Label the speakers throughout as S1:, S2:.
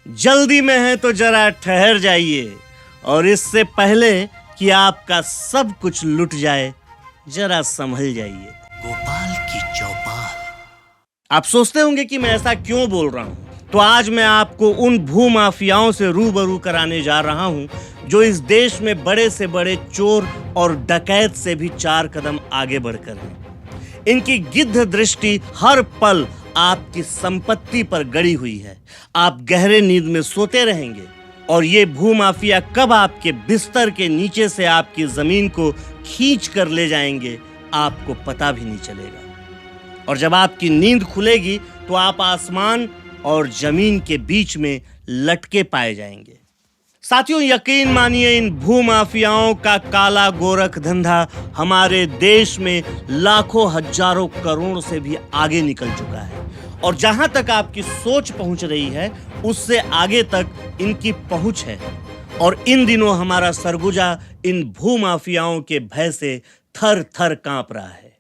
S1: जल्दी में है तो जरा ठहर जाइए और इससे पहले कि आपका सब कुछ लुट जाए जरा संभल जाइए।
S2: गोपाल की चौपाल।
S1: आप सोचते होंगे कि मैं ऐसा क्यों बोल रहा हूं, तो आज मैं आपको उन भूमाफियाओं से रूबरू कराने जा रहा हूं जो इस देश में बड़े से बड़े चोर और डकैत से भी 4 कदम आगे बढ़कर हैं। इनकी गिद्ध दृष्टि हर पल आपकी संपत्ति पर गड़ी हुई है। आप गहरे नींद में सोते रहेंगे और ये भूमाफिया कब आपके बिस्तर के नीचे से आपकी जमीन को खींच कर ले जाएंगे आपको पता भी नहीं चलेगा। और जब आपकी नींद खुलेगी तो आप आसमान और जमीन के बीच में लटके पाए जाएंगे। साथियों, यकीन मानिए, इन भूमाफियाओं का काला गोरख धंधा हमारे देश में लाखों हजारों करोड़ से भी आगे निकल चुका है और जहां तक आपकी सोच पहुंच रही है उससे आगे तक इनकी पहुंच है। और इन दिनों हमारा सरगुजा इन भूमाफियाओं के भय से थर थर कांप रहा है।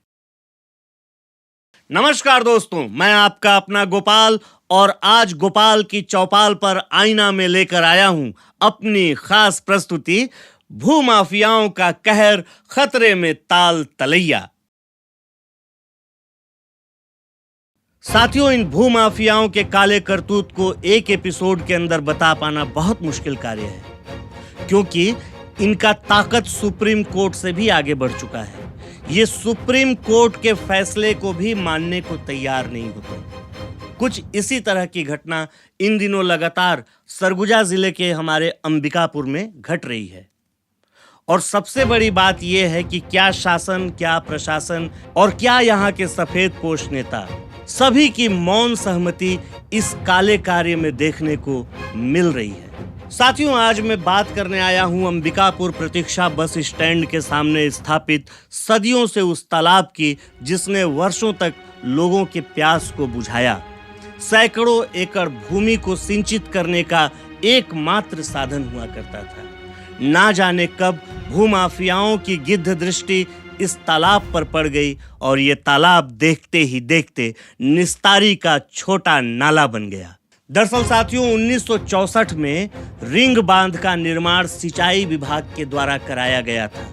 S1: नमस्कार दोस्तों, मैं आपका अपना गोपाल और आज गोपाल की चौपाल पर आईना में लेकर आया हूं अपनी खास प्रस्तुति भूमाफियाओं का कहर, खतरे में ताल तलैया। साथियों, इन भूमाफियाओं के काले करतूत को एक एपिसोड के अंदर बता पाना बहुत मुश्किल कार्य है, क्योंकि इनका ताकत सुप्रीम कोर्ट से भी आगे बढ़ चुका है। ये सुप्रीम कोर्ट के फैसले को भी मानने को तैयार नहीं होते। कुछ इसी तरह की घटना इन दिनों लगातार सरगुजा जिले के हमारे अंबिकापुर में घट रही है। और सबसे बड़ी बात यह है कि क्या शासन, क्या प्रशासन और क्या यहाँ के सफेदपोश नेता, सभी की मौन सहमति इस काले कार्य में देखने को मिल रही है। साथियों, आज मैं बात करने आया हूं अंबिकापुर प्रतीक्षा बस स्टैंड के सामने स्थापित सदियों से उस तालाब की जिसने वर्षों तक लोगों के प्यास को बुझाया। सैकड़ों एकड़ भूमि को सिंचित करने का एकमात्र साधन हुआ करता था। ना जाने कब भूमाफियाओं की गिद्ध दृष्टि इस तालाब पर पड़ गई और ये तालाब देखते ही देखते निस्तारी का छोटा नाला बन गया। दरअसल साथियों, 1964 में रिंग बांध का निर्माण सिंचाई विभाग के द्वारा कराया गया था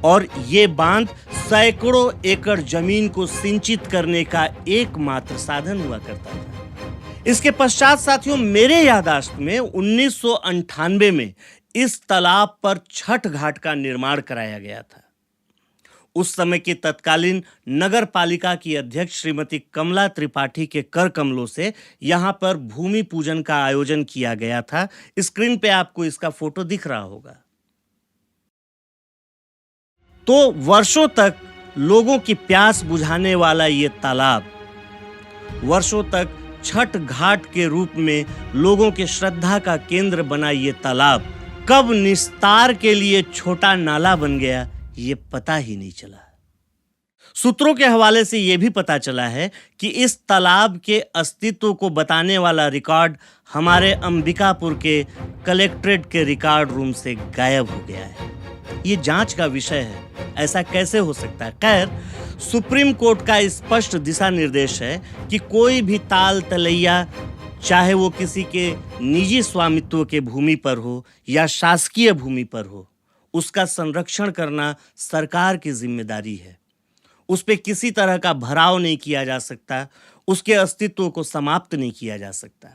S1: और ये बांध सैकड़ों एकड़ जमीन को सिंचित करने का एकमात्र साधन हुआ करता था। इसके पश्चात साथियों, मेरे याददाश्त में 1998 में इस तालाब पर छठ घाट का निर्माण कराया गया था। उस समय की तत्कालीन नगर पालिका की अध्यक्ष श्रीमती कमला त्रिपाठी के कर कमलों से यहां पर भूमि पूजन का आयोजन किया गया था। स्क्रीन पे आपको इसका फोटो दिख रहा होगा। तो वर्षों तक लोगों की प्यास बुझाने वाला ये तालाब, वर्षों तक छठ घाट के रूप में लोगों के श्रद्धा का केंद्र बना ये तालाब कब निस्तार के लिए छोटा नाला बन गया ये पता ही नहीं चला। सूत्रों के हवाले से यह भी पता चला है कि इस तालाब के अस्तित्व को बताने वाला रिकॉर्ड हमारे अंबिकापुर के कलेक्ट्रेट के रिकॉर्ड रूम से गायब हो गया है। ये जांच का विषय है, ऐसा कैसे हो सकता है। खैर, सुप्रीम कोर्ट का स्पष्ट दिशा निर्देश है कि कोई भी ताल तलैया, चाहे वो किसी के निजी स्वामित्व के भूमि पर हो या शासकीय भूमि पर हो, उसका संरक्षण करना सरकार की जिम्मेदारी है। उस पे किसी तरह का भराव नहीं किया जा सकता, उसके अस्तित्व को समाप्त नहीं किया जा सकता।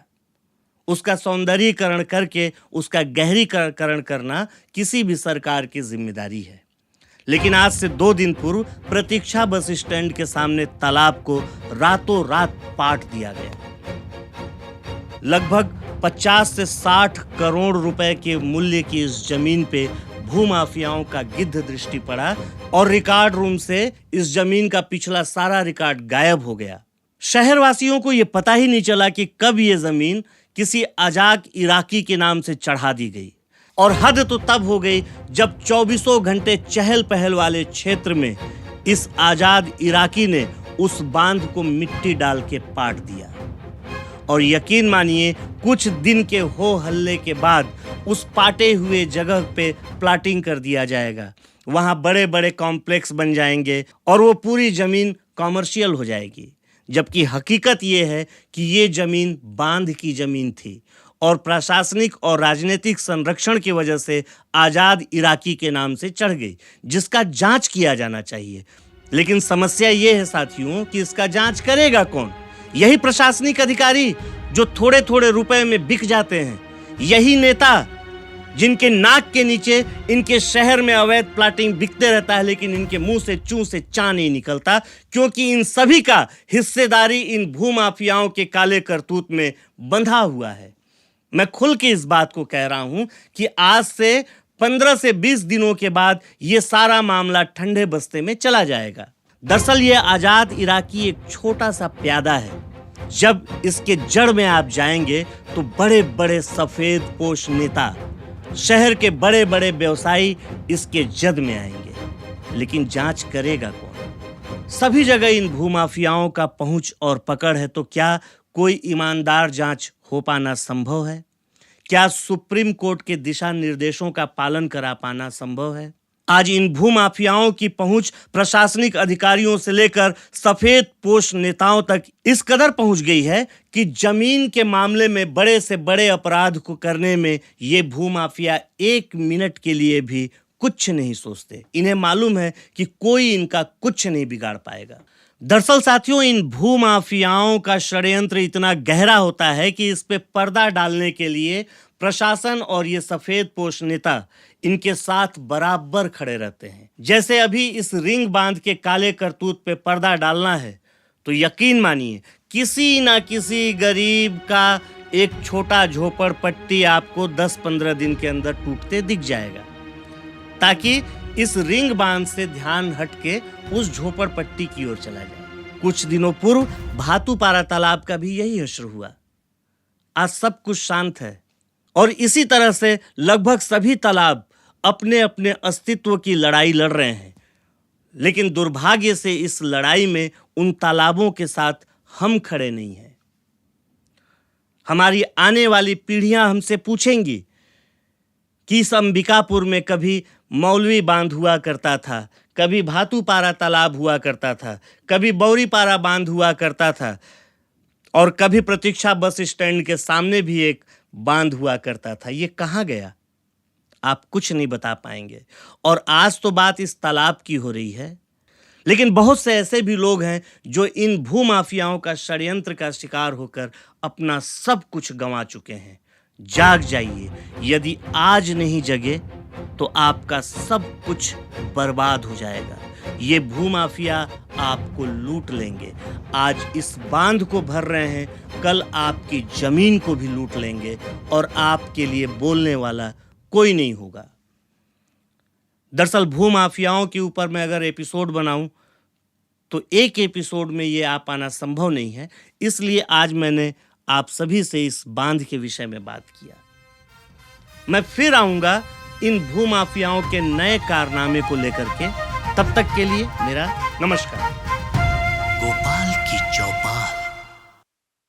S1: उसका सौंदर्यीकरण करके उसका गहरीकरण करना किसी भी सरकार की जिम्मेदारी है। लेकिन आज से 2 दिन पूर्व प्रतीक्षा बस स्टैंड के सामने तालाब को रातों रात पाट दिया गया। लगभग 50 से 60 करोड़ रुपए के मूल्य की इस जमीन पे भूमाफियाओं का गिद्ध दृष्टि पड़ा और रिकॉर्ड रूम से इस जमीन का पिछला सारा रिकॉर्ड गायब हो गया। शहरवासियों को यह पता ही नहीं चला कि कब यह जमीन किसी अजाक इराकी के नाम से चढ़ा दी गई। और हद तो तब हो गई जब 24 घंटे चहल पहल वाले क्षेत्र में इस आजाद इराकी ने उस बांध को मिट्टी डाल के पाट दिया। और यकीन मानिए, कुछ दिन के हो हल्ले के बाद उस पाटे हुए जगह पे प्लाटिंग कर दिया जाएगा। वहां बड़े बड़े कॉम्प्लेक्स बन जाएंगे और वो पूरी जमीन कॉमर्शियल हो जाएगी। जबकि हकीकत ये है कि ये जमीन बांध की जमीन थी और प्रशासनिक और राजनीतिक संरक्षण की वजह से आज़ाद इराकी के नाम से चढ़ गई, जिसका जांच किया जाना चाहिए। लेकिन समस्या ये है साथियों कि इसका जांच करेगा कौन? यही प्रशासनिक अधिकारी जो थोड़े थोड़े रुपए में बिक जाते हैं, यही नेता जिनके नाक के नीचे इनके शहर में अवैध प्लाटिंग बिकते रहता है, लेकिन इनके मुंह से चूं से चा नहीं निकलता, क्योंकि इन सभी का हिस्सेदारी इन भूमाफियाओं के काले करतूत में बंधा हुआ है। मैं खुल के इस बात को कह रहा हूं कि आज से 15 से 20 दिनों के बाद ये सारा मामला ठंडे बस्ते में चला जाएगा। दरअसल ये आज़ाद इराकी एक छोटा सा प्यादा है। जब इसके जड़ में आप जाएंगे तो बड़े बड़े सफेद पोश नेता, शहर के बड़े बड़े व्यवसायी इसके जद में आएंगे। लेकिन जांच करेगा कौन? सभी जगह इन भूमाफियाओं का पहुंच और पकड़ है, तो क्या कोई ईमानदार जांच हो पाना संभव है? क्या सुप्रीम कोर्ट के दिशा निर्देशों का पालन करा पाना संभव है? आज इन भूमाफियाओं की पहुंच प्रशासनिक अधिकारियों से लेकर सफेद पोश नेताओं तक इस कदर पहुंच गई है कि जमीन के मामले में बड़े से बड़े अपराध को करने में ये भूमाफिया 1 मिनट के लिए भी कुछ नहीं सोचते। इन्हें मालूम है कि कोई इनका कुछ नहीं बिगाड़ पाएगा। दरअसल साथियों, इन भूमाफियाओं का षड्यंत्र इतना गहरा होता है कि इस पे पर्दा डालने के लिए प्रशासन और ये सफेद पोश नेता इनके साथ बराबर खड़े रहते हैं। जैसे अभी इस रिंग बांध के काले करतूत पे पर्दा डालना है, तो यकीन मानिए किसी ना किसी गरीब का एक छोटा झोपड़पट्टी आपको 10-15 दिन के अंदर टूटते दिख जाएगा, ताकि इस रिंग बांध से ध्यान हटके उस झोपड़पट्टी की ओर चला जाए। कुछ दिनों पूर्व भातुपारा तालाब का भी यही हश्र हुआ। आज सब कुछ शांत है और इसी तरह से लगभग सभी तालाब अपने अपने अस्तित्व की लड़ाई लड़ रहे हैं। लेकिन दुर्भाग्य से इस लड़ाई में उन तालाबों के साथ हम खड़े नहीं हैं। हमारी आने वाली पीढ़ियां हमसे पूछेंगी कि इस अंबिकापुर में कभी मौलवी बांध हुआ करता था, कभी भातुपारा तालाब हुआ करता था, कभी बौरीपारा बांध हुआ करता था, और कभी प्रतीक्षा बस स्टैंड के सामने भी एक बांध हुआ करता था। ये कहाँ गया? आप कुछ नहीं बता पाएंगे। और आज तो बात इस तालाब की हो रही है, लेकिन बहुत से ऐसे भी लोग हैं जो इन भूमाफियाओं का षड्यंत्र का शिकार होकर अपना सब कुछ गंवा चुके हैं। जाग जाइए, यदि आज नहीं जगे तो आपका सब कुछ बर्बाद हो जाएगा। ये भूमाफिया आपको लूट लेंगे। आज इस बांध को भर रहे हैं, कल आपकी जमीन को भी लूट लेंगे और आपके लिए बोलने वाला कोई नहीं होगा। दरअसल भूमाफियाओं के ऊपर मैं अगर एपिसोड बनाऊं तो एक एपिसोड में ये आ पाना संभव नहीं है। इसलिए आज मैंने आप सभी से इस बांध के विषय में बात किया। मैं फिर आऊंगा इन भूमाफियाओं के नए कारनामे को लेकर के। तब तक के लिए मेरा नमस्कार।